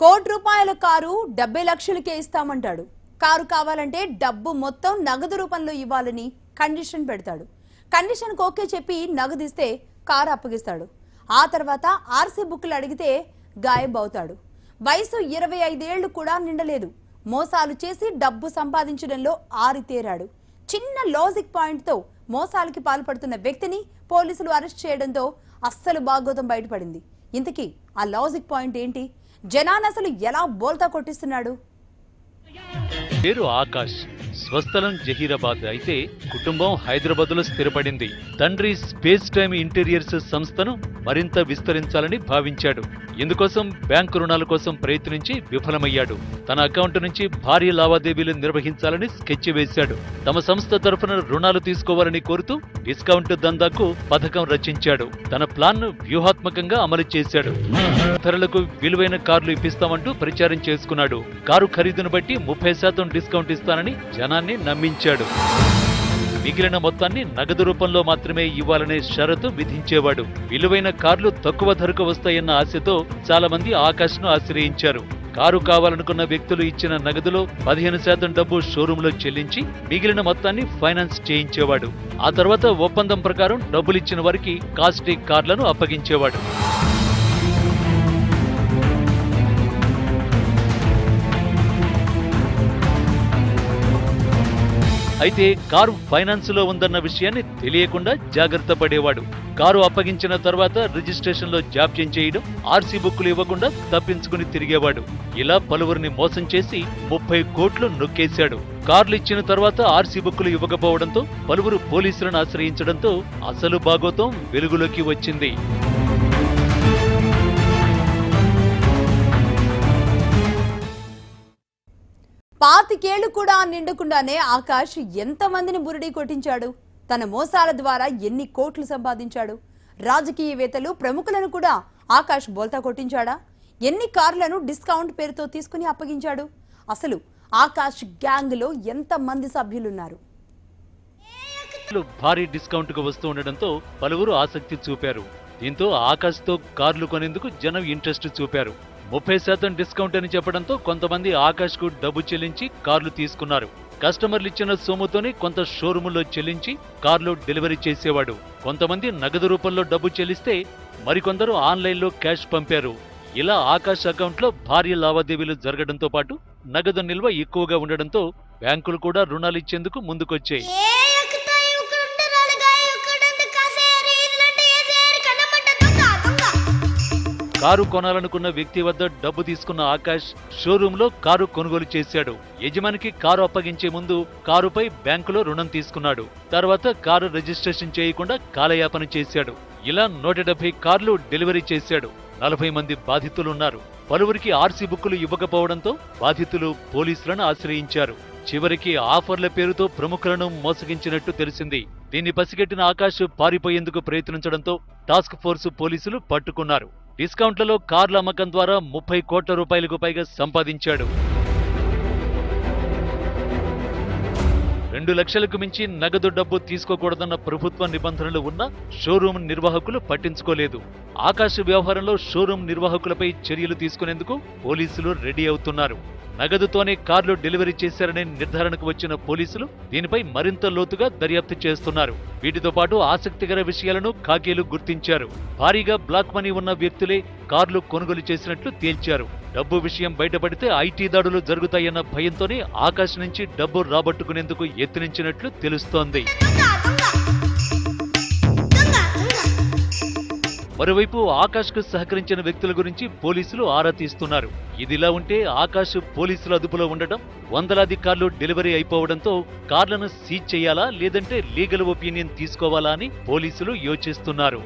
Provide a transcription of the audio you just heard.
₹1,00,00,000 car 70 లక్షలకే ఇస్తామంటాడు. Car కావాలంటే డబ్బు మొత్తం నగదు రూపంలో ఇవ్వాలని కండిషన్ పెడతాడు. కండిషన్కి ఓకే చెప్పి నగదిస్తే కారు అప్పగిస్తాడు. ఆ తర్వాత ఆర్సీ బుక్లు అడిగితే గాయబ్ అవుతాడు. వయసు 25 ఏళ్లు కూడా నిండలేదు. మోసాలు చేసి డబ్బు సంపాదించడంలో ఆరితేరాడు. చిన్న లాజిక్ పాయింట్తో మోసాలకి పాల్పడుతున్న వ్యక్తిని పోలీసులు అరెస్ట్ చేయడంతో అస్సలు బాగోతం బయటపడింది. ఇంతకీ ఆ లాజిక్ పాయింట్ ఏంటి? జనాన్ని అసలు ఎలా బోల్తా కొట్టిస్తున్నాడు? పేరు ఆకాష్, స్వస్థలం జహీరాబాద్. అయితే కుటుంబం హైదరాబాద్ లో స్థిరపడింది. తండ్రి స్పేస్ టైమ్ ఇంటీరియర్స్ సంస్థను మరింత విస్తరించాలని భావించాడు. ఇందుకోసం బ్యాంకు రుణాల కోసం ప్రయత్నించి విఫలమయ్యాడు. తన అకౌంట్ నుంచి భారీ లావాదేవీలు నిర్వహించాలని స్కెచ్ వేశాడు. తమ సంస్థ తరఫున రుణాలు తీసుకోవాలని కోరుతూ డిస్కౌంట్ దందాకు పథకం రచించాడు. తన ప్లాన్ ను వ్యూహాత్మకంగా అమలు చేశాడు. ధరలకు విలువైన కార్లు ఇప్పిస్తామంటూ ప్రచారం చేసుకున్నాడు. కారు ఖరీదును బట్టి 30% డిస్కౌంట్ ఇస్తానని జనాన్ని నమ్మించాడు. మిగిలిన మొత్తాన్ని నగదు రూపంలో మాత్రమే ఇవ్వాలనే షరతు విధించేవాడు. విలువైన కార్లు తక్కువ ధరకు వస్తాయన్న ఆశతో చాలా మంది ఆకాష్ను ఆశ్రయించారు. కారు కావాలనుకున్న వ్యక్తులు ఇచ్చిన నగదులో 15% డబ్బు షోరూంలో చెల్లించి మిగిలిన మొత్తాన్ని ఫైనాన్స్ చేయించేవాడు. ఆ తర్వాత ఒప్పందం ప్రకారం డబ్బులిచ్చిన వారికి కాస్ట్లీ కార్లను అప్పగించేవాడు. అయితే కారు ఫైనాన్స్ లో ఉందన్న విషయాన్ని తెలియకుండా జాగ్రత్త పడేవాడు. కారు అప్పగించిన తర్వాత రిజిస్ట్రేషన్ లో జాప్యం చేయడం, ఆర్సీ బుక్కులు ఇవ్వకుండా తప్పించుకుని తిరిగేవాడు. ఇలా పలువురిని మోసం చేసి 30 కోట్లు నొక్కేశాడు. కార్లు ఇచ్చిన తర్వాత ఆర్సీ బుక్కులు ఇవ్వకపోవడంతో పలువురు పోలీసులను ఆశ్రయించడంతో అసలు బాగోతం వెలుగులోకి వచ్చింది. పాతికేళ్లు కూడా నిండకుండానే ఆకాష్ ఎంతమందిని బురిడీ కొట్టించాడు? తన మోసాల ద్వారా ఎన్ని కోట్లు సంపాదించాడు? రాజకీయవేత్తలు, ప్రముఖులను కూడా ఆకాష్ బోల్తా కొట్టించాడా? ఎన్ని కార్లను డిస్కౌంట్ పేరుతో తీసుకుని అప్పగించాడు? అసలు ఆకాష్ గ్యాంగ్ లో ఎంతమంది సభ్యులున్నారు? భారీ డిస్కౌంట్ కు వస్తూ ఉండడంతో పలువురు ఆసక్తి చూపారు. దీంతో ఆకాష్ తో కార్లు కొనేందుకు జనం ఇంట్రెస్ట్ చూపారు. 30% డిస్కౌంట్ అని చెప్పడంతో కొంతమంది ఆకాష్ కు డబ్బు చెల్లించి కార్లు తీసుకున్నారు. కస్టమర్లు ఇచ్చిన సొమ్ముతోనే కొంత షోరూములో చెల్లించి కార్లు డెలివరీ చేసేవాడు. కొంతమంది నగదు రూపంలో డబ్బు చెల్లిస్తే మరికొందరు ఆన్లైన్లో క్యాష్ పంపారు. ఇలా ఆకాష్ అకౌంట్లో భారీ లావాదేవీలు జరగడంతో పాటు నగదు నిల్వ ఎక్కువగా ఉండడంతో బ్యాంకులు కూడా రుణాలు ఇచ్చేందుకు ముందుకొచ్చాయి. కారు కొనాలనుకున్న వ్యక్తి వద్ద డబ్బు తీసుకున్న ఆకాష్ షోరూంలో కారు కొనుగోలు చేశాడు. యజమానికి కారు అప్పగించే ముందు కారుపై బ్యాంకులో రుణం తీసుకున్నాడు. తర్వాత కారు రిజిస్ట్రేషన్ చేయకుండా కాలయాపన చేశాడు. ఇలా 170 కార్లు డెలివరీ చేశాడు. 40 మంది బాధితులున్నారు. పలువురికి ఆర్సీ బుక్కులు ఇవ్వకపోవడంతో బాధితులు పోలీసులను ఆశ్రయించారు. చివరికి ఆఫర్ల పేరుతో ప్రముఖులను మోసగించినట్టు తెలిసింది. దీన్ని పసిగట్టిన ఆకాష్ పారిపోయేందుకు ప్రయత్నించడంతో టాస్క్ ఫోర్స్ పోలీసులు పట్టుకున్నారు. డిస్కౌంట్లలో కార్ల అమ్మకం ద్వారా 30 కోట్ల రూపాయలకు పైగా సంపాదించాడు. 2 లక్షలకు మించి నగదు డబ్బు తీసుకోకూడదన్న ప్రభుత్వ నిబంధనలు ఉన్నా షోరూమ్ నిర్వాహకులు పట్టించుకోలేదు. ఆకాష్ వ్యవహారంలో షోరూమ్ నిర్వాహకులపై చర్యలు తీసుకునేందుకు పోలీసులు రెడీ అవుతున్నారు. నగదుతోనే కార్లు డెలివరీ చేశారనే నిర్ధారణకు వచ్చిన పోలీసులు దీనిపై మరింత లోతుగా దర్యాప్తు చేస్తున్నారు. వీటితో పాటు ఆసక్తికర విషయాలను ఖాకీలు గుర్తించారు. భారీగా బ్లాక్ మనీ ఉన్న వ్యక్తులే కార్లు కొనుగోలు చేసినట్లు తేల్చారు. డబ్బు విషయం బయటపడితే ఐటీ దాడులు జరుగుతాయన్న భయంతోనే ఆకాష్ నుంచి డబ్బు రాబట్టుకునేందుకు యత్నించినట్లు తెలుస్తోంది. మరోవైపు ఆకాష్ కు సహకరించిన వ్యక్తుల గురించి పోలీసులు ఆరా తీస్తున్నారు. ఇదిలా ఉంటే ఆకాష్ పోలీసుల అదుపులో ఉండడం, వందలాది కార్లు డెలివరీ అయిపోవడంతో కార్లను సీజ్ చేయాలా లేదంటే లీగల్ ఒపీనియన్ తీసుకోవాలా అని పోలీసులు యోచిస్తున్నారు.